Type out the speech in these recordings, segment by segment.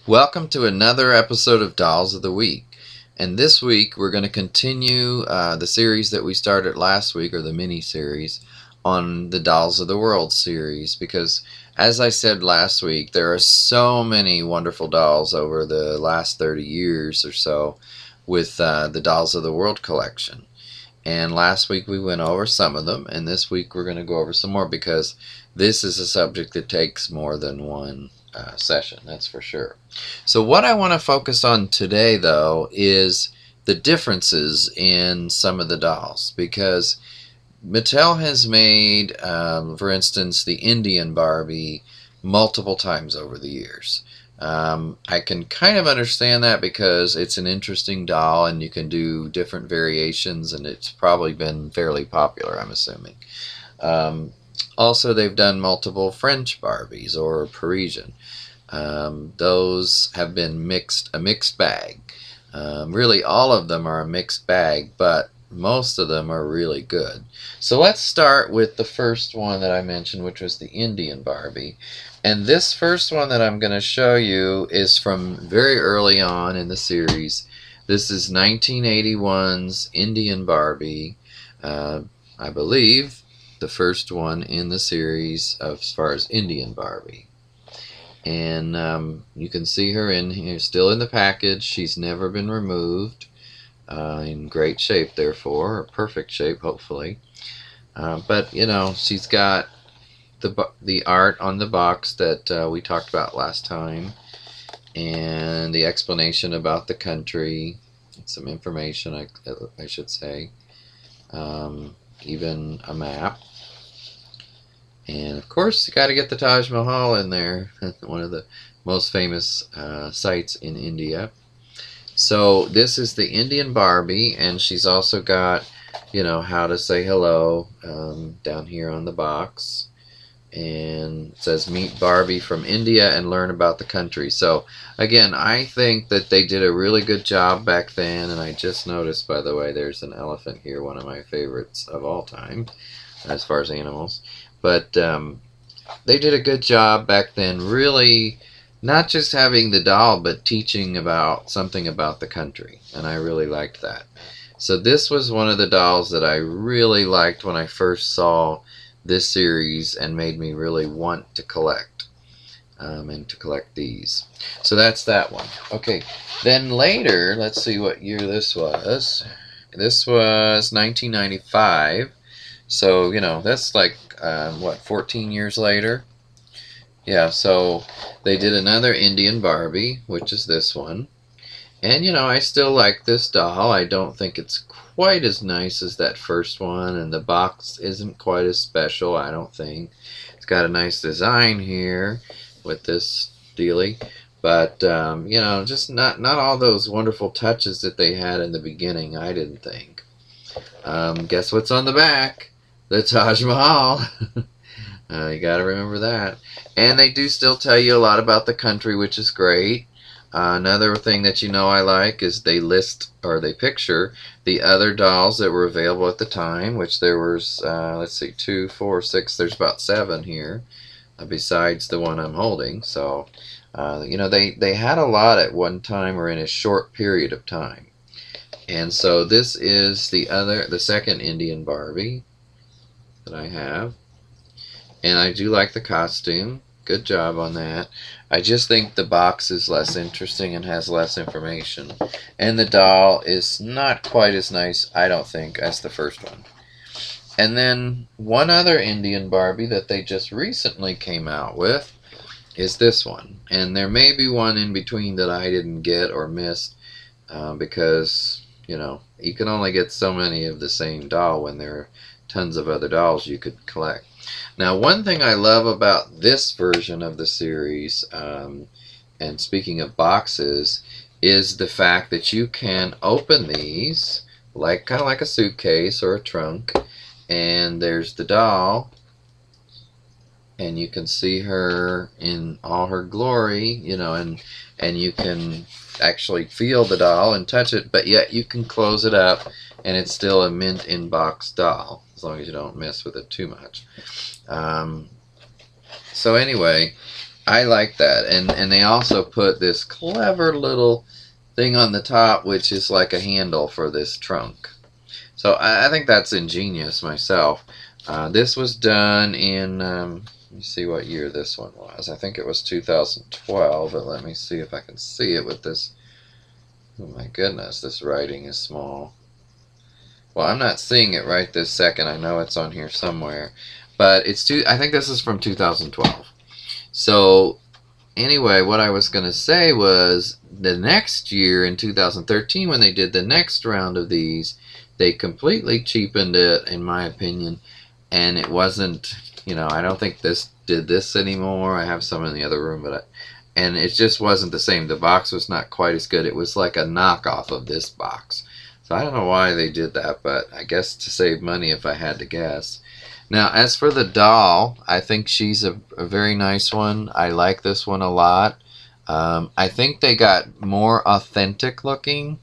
Welcome to another episode of Dolls of the Week. And this week we're going to continue the series that we started last week, or the mini-series, on the Dolls of the World series. Because, as I said last week, there are so many wonderful dolls over the last 30 years or so with the Dolls of the World collection. And last week we went over some of them, and this week we're going to go over some more, because this is a subject that takes more than one session, that's for sure. So what I want to focus on today, though, is the differences in some of the dolls, because Mattel has made, for instance, the Indian Barbie multiple times over the years. I can kind of understand that because it's an interesting doll and you can do different variations, and it's probably been fairly popular, I'm assuming. Also, they've done multiple French Barbies or Parisian. Those have been a mixed bag. Really, all of them are a mixed bag, but most of them are really good. So let's start with the first one that I mentioned, which was the Indian Barbie. And this first one that I'm going to show you is from very early on in the series. This is 1981's Indian Barbie, I believe the first one in the series as far as Indian Barbie. And you can see her in here, still in the package. She's never been removed. In great shape, therefore, or perfect shape, hopefully. But you know, she's got the art on the box that we talked about last time, and the explanation about the country, some information, I should say, even a map. And of course, you got to get the Taj Mahal in there, one of the most famous sites in India. So this is the Indian Barbie, and she's also got, you know, how to say hello down here on the box. And it says, meet Barbie from India and learn about the country. So again, I think that they did a really good job back then. And I just noticed, by the way, there's an elephant here, one of my favorites of all time as far as animals. But they did a good job back then, really not just having the doll, but teaching about something about the country. And I really liked that. So this was one of the dolls that I really liked when I first saw this series, and made me really want to collect, and to collect these. So that's that one. Okay, then later, let's see what year this was. This was 1995. So, you know, that's like, what, 14 years later? Yeah, so they did another Indian Barbie, which is this one. And, you know, I still like this doll. I don't think it's quite as nice as that first one, and the box isn't quite as special, I don't think. It's got a nice design here with this dealie. But, you know, just not all those wonderful touches that they had in the beginning, I didn't think. Guess what's on the back? The Taj Mahal. You gotta remember that. And they do still tell you a lot about the country, which is great. Another thing that you know I like is they list, or they picture, the other dolls that were available at the time, which there was, let's see, 2, 4, 6, there's about 7 here, besides the one I'm holding. So, you know, they had a lot at one time, or in a short period of time. And so this is the second Indian Barbie that I have. And I do like the costume. Good job on that. I just think the box is less interesting and has less information. And the doll is not quite as nice, I don't think, as the first one. And then one other Indian Barbie that they just recently came out with is this one. And there may be one in between that I didn't get or missed, because, you know, you can only get so many of the same doll when there are tons of other dolls you could collect. Now, one thing I love about this version of the series, and speaking of boxes, is the fact that you can open these kind of like a suitcase or a trunk, and there's the doll, and you can see her in all her glory, you know, and you can actually feel the doll and touch it, but yet you can close it up and it's still a mint in box doll, as long as you don't mess with it too much. So anyway, I like that. And they also put this clever little thing on the top, which is like a handle for this trunk. So I think that's ingenious myself. This was done in, let me see what year this one was. I think it was 2012, but let me see if I can see it with this. Oh my goodness, this writing is small. Well, I'm not seeing it right this second. I know it's on here somewhere. But I think this is from 2012. So anyway, what I was going to say was the next year in 2013, when they did the next round of these, they completely cheapened it, in my opinion. And it wasn't, I don't think this did this anymore. I have some in the other room, and it just wasn't the same. The box was not quite as good. It was like a knockoff of this box. So I don't know why they did that, but I guess to save money if I had to guess. Now, as for the doll, I think she's a very nice one. I like this one a lot. I think they got more authentic looking.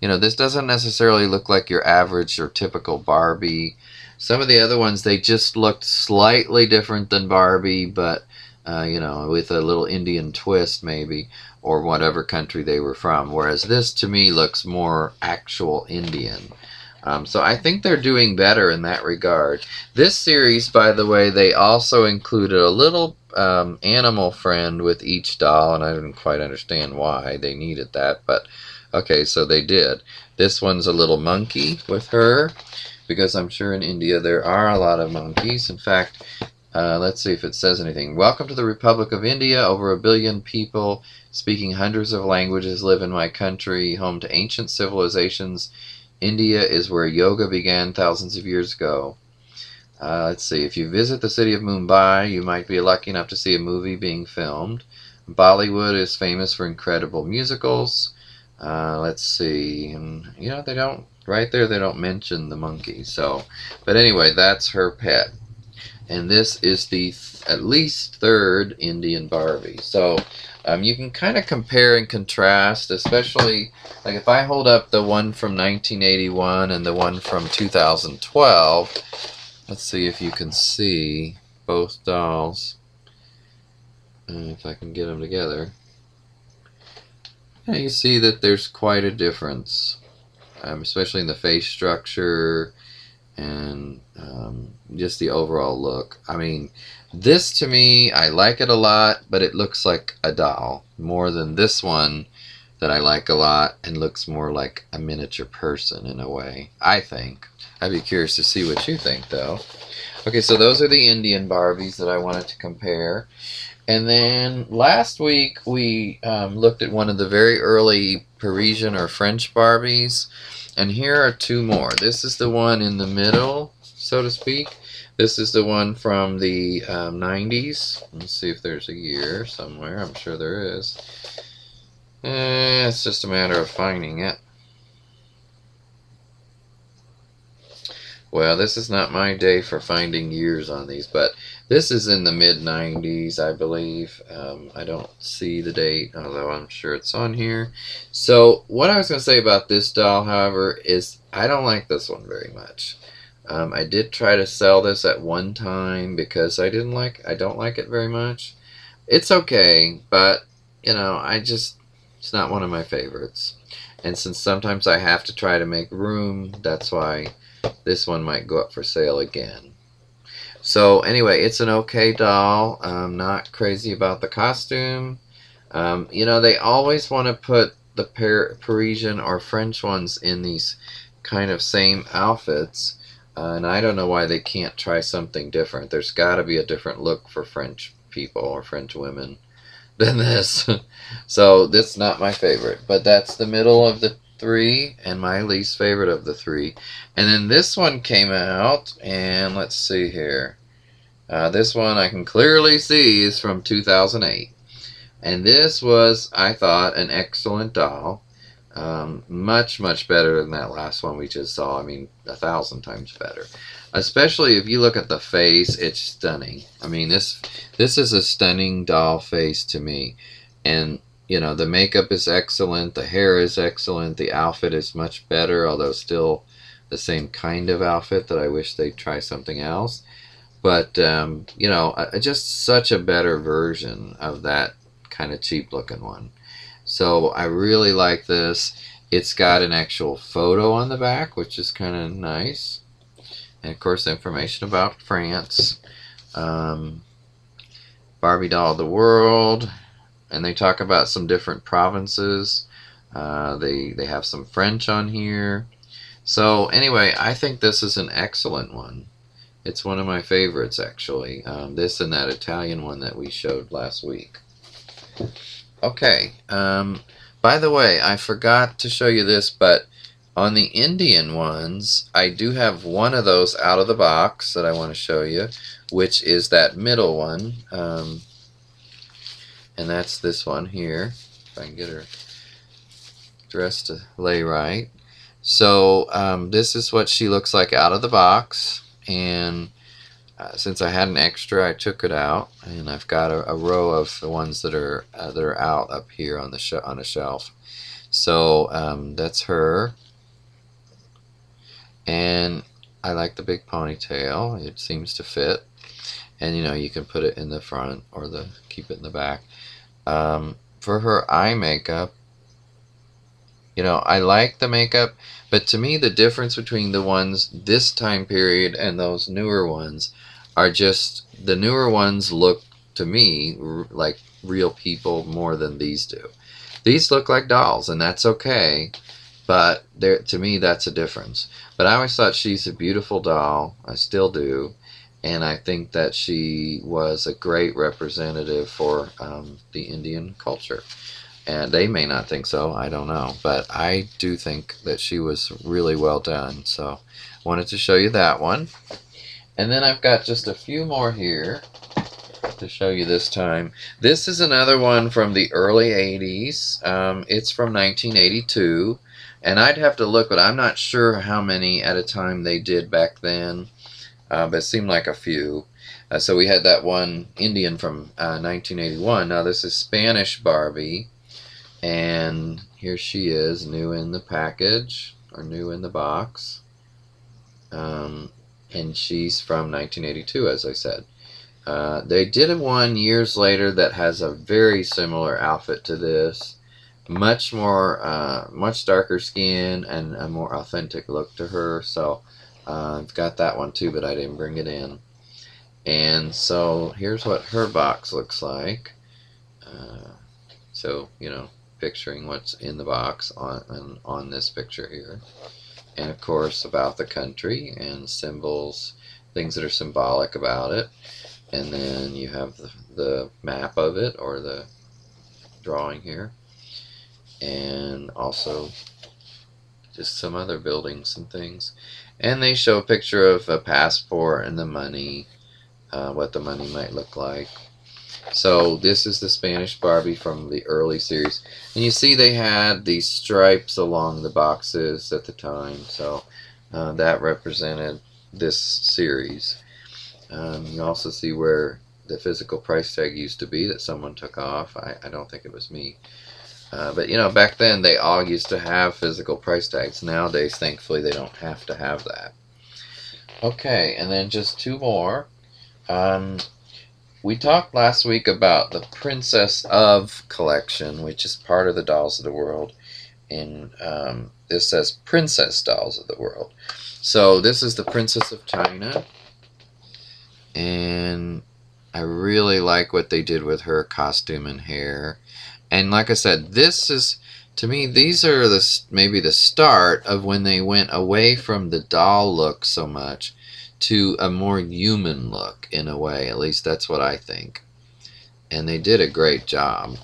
This doesn't necessarily look like your average or typical Barbie. Some of the other ones, they just looked slightly different than Barbie, but, with a little Indian twist maybe, or whatever country they were from. Whereas this, to me, looks more actual Indian. So I think they're doing better in that regard. This series, by the way, they also included a little animal friend with each doll, and I didn't quite understand why they needed that, but okay, so they did. This one's a little monkey with her, because I'm sure in India there are a lot of monkeys. In fact, let's see if it says anything. Welcome to the Republic of India. Over 1 billion people speaking hundreds of languages live in my country, home to ancient civilizations. India is where yoga began thousands of years ago. Let's see. If you visit the city of Mumbai, you might be lucky enough to see a movie being filmed. Bollywood is famous for incredible musicals. Let's see. And, they don't, right there, they don't mention the monkey. So, but anyway, that's her pet. And this is the at least third Indian Barbie. So you can kind of compare and contrast, especially like if I hold up the one from 1981 and the one from 2012. Let's see if you can see both dolls. If I can get them together. Yeah, you see that there's quite a difference, especially in the face structure and just the overall look. I mean, this to me, I like it a lot, but it looks like a doll more than this one that I like a lot and looks more like a miniature person in a way, I think. I'd be curious to see what you think, though. Okay, so those are the Indian Barbies that I wanted to compare. And then last week we looked at one of the very early Parisian or French Barbies. And here are two more. This is the one in the middle, so to speak. This is the one from the 90s. Let's see if there's a year somewhere. I'm sure there is. It's just a matter of finding it. Well, this is not my day for finding years on these, but this is in the mid-90s, I believe. I don't see the date, although I'm sure it's on here. So, what I was going to say about this doll, however, is I don't like this one very much. I did try to sell this at one time because I don't like it very much. It's okay, but, it's not one of my favorites. And since sometimes I have to try to make room, that's why this one might go up for sale again. So anyway, it's an okay doll. I'm not crazy about the costume. They always want to put the Parisian or French ones in these kind of same outfits. And I don't know why they can't try something different. There's got to be a different look for French people or French women than this. So this is not my favorite. But that's the middle of the three and my least favorite of the three. And then this one came out, and let's see here. This one I can clearly see is from 2008. And this was, I thought, an excellent doll. Much, much better than that last one we just saw. I mean, 1,000 times better. Especially if you look at the face, it's stunning. I mean, this is a stunning doll face to me. And, the makeup is excellent, the hair is excellent, the outfit is much better, although still the same kind of outfit that I wish they'd try something else. But, you know, just such a better version of that kind of cheap looking one. So I really like this. It's got an actual photo on the back, which is kind of nice. And of course, information about France. Um, Barbie doll of the world. And they talk about some different provinces. They have some French on here. So anyway, I think this is an excellent one. It's one of my favorites, actually. This and that Italian one that we showed last week. Okay. By the way, I forgot to show you this, but on the Indian ones, I do have one of those out of the box that I want to show you, which is that middle one. And that's this one here. If I can get her dressed to lay right. So this is what she looks like out of the box. And since I had an extra, I took it out, and I've got a row of the ones that are out up here on the on a shelf. So that's her, and I like the big ponytail. It seems to fit, and you know, you can put it in the front or keep it in the back. For her eye makeup, you know, I like the makeup, but to me the difference between the ones this time period and those newer ones are just, the newer ones look to me like real people more than these do. These look like dolls, and that's okay, but to me that's a difference. But I always thought she's a beautiful doll. I still do, and I think that she was a great representative for the Indian culture. And they may not think so, I don't know, but I do think that she was really well done. So wanted to show you that one. And then I've got just a few more here to show you this time. This is another one from the early 80s. It's from 1982, and I'd have to look, but I'm not sure how many at a time they did back then, but it seemed like a few. So we had that one Indian from 1981. Now this is Spanish Barbie. And here she is, new in the package, or new in the box. And she's from 1982, as I said. They did one years later that has a very similar outfit to this. Much darker skin and a more authentic look to her. So I've got that one too, but I didn't bring it in. And so here's what her box looks like. So, you know, picturing what's in the box on this picture here, and of course about the country and symbols, things that are symbolic about it, and then you have the map of it, or the drawing here, and also just some other buildings and things, and they show a picture of a passport and the money, what the money might look like. So this is the Spanish Barbie from the early series. And you see they had these stripes along the boxes at the time. So that represented this series. You also see where the physical price tag used to be that someone took off. I don't think it was me. But you know, back then they all used to have physical price tags. Nowadays, thankfully, they don't have to have that. Okay, and then just two more. We talked last week about the Princess of collection, which is part of the Dolls of the World. And this says Princess Dolls of the World. So this is the Princess of China. And I really like what they did with her costume and hair. And like I said, this is, to me, these are maybe the start of when they went away from the doll look so much to a more human look, in a way. At least that's what I think. And they did a great job.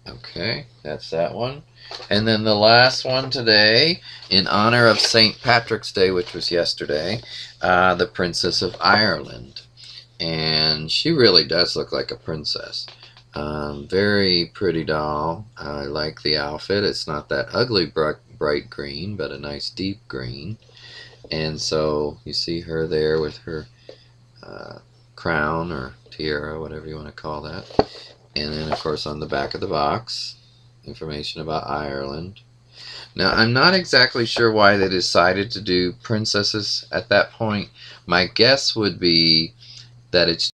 Okay, that's that one. And then the last one today, in honor of St. Patrick's Day, which was yesterday, the Princess of Ireland. And she really does look like a princess. Very pretty doll. I like the outfit. It's not that ugly bright green, but a nice deep green. And so you see her there with her crown or tiara, whatever you want to call that. And then, of course, on the back of the box, information about Ireland. Now, I'm not exactly sure why they decided to do princesses at that point. My guess would be that it's